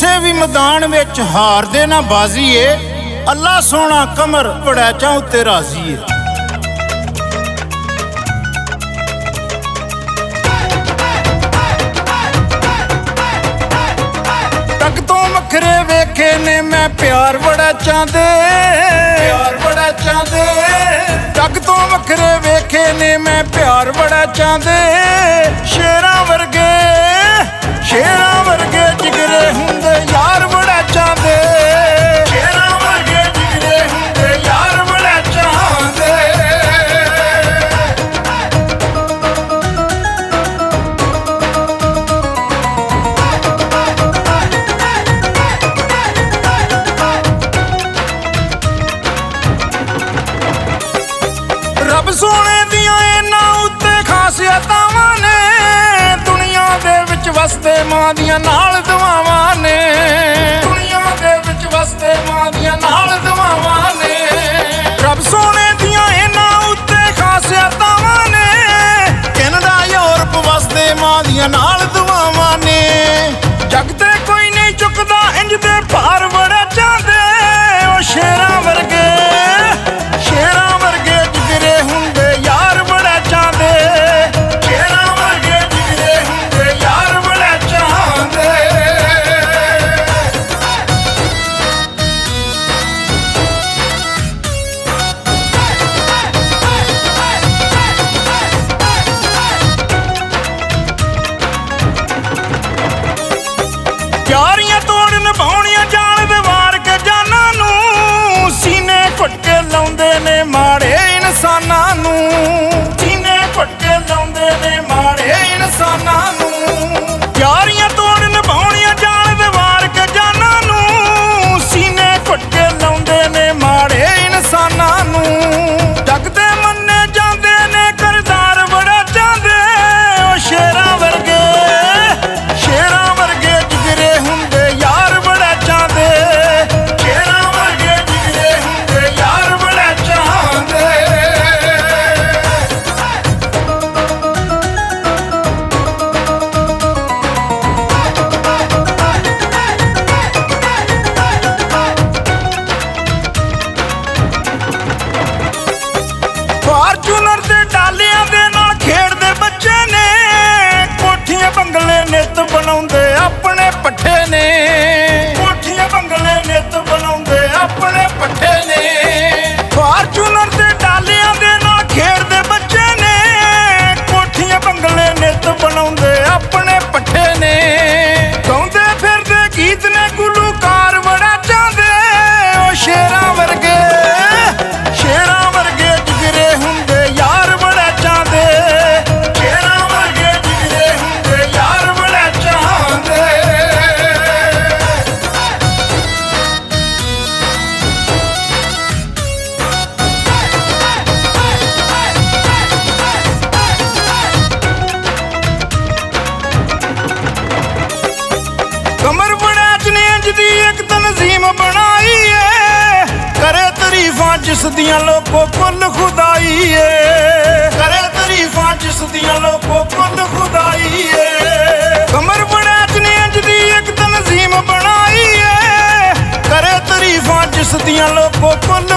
ਕਿਸੇ ਵੀ ਮੈਦਾਨ ਵਿੱਚ ਹਾਰਦੇ ਨਾ ਬਾਜ਼ੀ ਏ। ਅੱਲਾ ਸੋਹਣਾ ਕਮਰ ਵੜੈਚਾਂ ਉੱਤੇ ਰਾਜ਼ੀ ਏ। ਟੱਕ ਤੋਂ ਵੱਖਰੇ ਵੇਖੇ ਨੇ ਮੈਂ ਪਿਆਰ ਵੜੈਚਾਂ ਦੇ, ਪਿਆਰ ਵੜੈਚਾਂ ਦੇ। ਟੱਕ ਤੋਂ ਵੱਖਰੇ ਵੇਖੇ ਨੇ ਮੈਂ ਪਿਆਰ ਵੜੈਚਾਂ ਦੇ। ਸ਼ੇਰਾਂ ਵਰਗੇ, ਸ਼ੇਰਾਂ ਵਰਗੇ ਜਿਗਰੇ ਹੁੰਦੇ ਯਾਰ ਵੜੈਚਾਂ ਦੇ। ਸ਼ੇਰਾਂ ਵਰਗੇ ਜਿਗਰੇ ਹੁੰਦੇ ਯਾਰ ਵੜੈਚਾਂ ਦੇ। ਰੱਬ ਸੋਹਣੇ ਦੀਆਂ ਇਹਨਾਂ ਉੱਤੇ ਖਾਸੀਅਤਾਂ ਨੇ। ਦੁਨੀਆ ਦੇ ਵਿੱਚ ਵਸਦੇ ਮਾਂ ਦੀਆਂ ਨਾਲ ਦੁਆਵਾਂ ਨੇ। ਦੁਨੀਆ ਦੇ ਵਿੱਚ ਵਸਦੇ ਮਾਂ ਦੀਆਂ ਨਾਲ ਦੁਆਵਾਂ ਨੇ। ਰੱਬ ਸੋਹਣੇ ਦੀਆਂ ਇਹਨਾਂ ਉੱਤੇ ਖਾਸੀਅਤਾਂ ਨੇ। ਕੈਨੇਡਾ ਯੂਰਪ ਵਸਦੇ ਮਾਂ ਦੀਆਂ ਨਾਲ ਦੁਆਵਾਂ ਨੇ। ਜੱਗ ਤੇ ਕੋਈ ਨਹੀਂ ਚੁੱਕਦਾ ਇੰਜ ਦੇ ਭਾਰ ਵੜੈਚਾਂ ਦੇ। ਉਹ ਸ਼ੇਰਾਂ ਵਰਗੇ, ਸ਼ੇਰਾਂ ਵਰਗੇ ਜਿਗਰੇ ਹੁੰਦੇ ਯਾਰ ਵੜੈਚਾਂ ਦੇ। ਸ਼ੇਰਾਂ ਵਰਗੇ ਜਿਗਰੇ ਹੁੰਦੇ ਯਾਰ ਵੜੈਚਾਂ ਦੇ। ਯਾਰੀਆਂ ਤੋੜ ਨਿਭਾਉਣੀਆਂ ਜਾਣ ਦੇ ਵਾਰ ਕੇ ਜਾਨਾਂ ਨੂੰ। ਸੀਨੇ ਘੁੱਟ ਕੇ ਲਾਉਂਦੇ ਨੇ ਮਾੜੇ ਇਨਸਾਨਾਂ ਨੂੰ। ਸੀਨੇ ਘੁੱਟ ਕੇ ਲਾਉਂਦੇ ਨੇ ਮਾੜੇ ਇਨਸਾਨਾਂ ਨੂੰ। ਯਾਰੀਆਂ ਤੋੜ ਨਿਭਾਉਣੀਆਂ ਜਾਣ ਦੇ ਵਾਰ ਕੇ ਜਾਨਾਂ ਨੂੰ। ਸੀਨੇ ਘੁੱਟ ਕੇ ਲਾਉਂਦੇ ਨੇ ਮਾੜੇ ਇਨਸਾਨਾਂ ਨੂੰ। ਜੱਗ ਤੇ ਮੰਨੇ ਜਾਂਦੇ ਨੇ ਕਰਤਾਰ ਵੜੈਚਾਂ ਦੇ। ਉਹ ਸ਼ੇਰਾਂ ਵਰਗੇ, ਸ਼ੇਰਾਂ ਵਰਗੇ ਜਿਗਰੇ ਹੁੰਦੇ ਯਾਰ ਵੜੈਚਾਂ ਦੇ। ਸ਼ੇਰਾਂ ਵਰਗੇ ਜਿਗਰੇ ਹੁੰਦੇ ਯਾਰ ਵੜੈਚਾਂ ਦੇ। ਫਾਰਚੂਨਰ ਤੇ ਡਾਲਿਆਂ ਦੇ ਨਾਲ ਖੇਡਦੇ ਬੱਚੇ ਨੇ। ਕੋਠੀਆਂ ਬੰਗਲੇ ਨਿੱਤ ਬਣਾਉਂਦੇ ਆਪਣੇ ਪੱਠੇ ਨੇ। ਕੋਠੀਆਂ ਬੰਗਲੇ ਨਿੱਤ ਬਣਾਉਂਦੇ ਆਪਣੇ ਪੱਠੇ ਨੇ। ਫਾਰਚੂਨਰ ਤੇ ਡਾਲਿਆਂ ਦੇ ਨਾਲ ਖੇਡਦੇ ਬੱਚੇ ਨੇ। ਕੋਠੀਆਂ ਬੰਗਲੇ ਨਿੱਤ ਬਣਾਉਂਦੇ ਆਪਣੇ ਪੱਠੇ ਨੇ। ਗਾਉਂਦੇ ਫਿਰਦੇ ਗੀਤ ਨੇ ਗੁਲੂਕਾਰ ਵੜੈਚਾਂ ਦੇ। ਉਹ ਸ਼ੇਰਾਂ ਵਰਗੇ, ਸ਼ੇਰਾਂ ਵਰਗੇ ਜਿਗਰੇ ਹੁੰਦੇ ਯਾਰ ਵੜੈਚਾਂ ਦੇ। ਸ਼ੇਰਾਂ ਵਰਗੇ ਜਿਗਰੇ ਹੁੰਦੇ ਯਾਰ ਵੜੈਚਾਂ ਦੇ। ਕਮਰ ਵੜੈਚ ਨੇ ਇੰਜ ਦੀ ਇੱਕ ਤਨਜ਼ੀਮ ਬਣਾਈ ਏ। ਕਰੇ ਤਾਰੀਫਾਂ ਜਿਸ ਦੀਆਂ ਲੋਕੋ ਕੁੱਲ ਖੁਦਾਈ ਏ। ਕਰੇ ਤਾਰੀਫਾਂ ਜਿਸ ਦੀਆਂ ਲੋਕੋ ਕੁੱਲ ਖੁਦਾਈ ਏ। ਕਮਰ ਵੜੈਚ ਨੇ ਇੰਜ ਦੀ ਇੱਕ ਤਨਜ਼ੀਮ ਬਣਾਈ ਏ। ਕਰੇ ਤਾਰੀਫਾਂ ਜਿਸ ਦੀਆਂ ਲੋਕੋ ਕੁੱਲ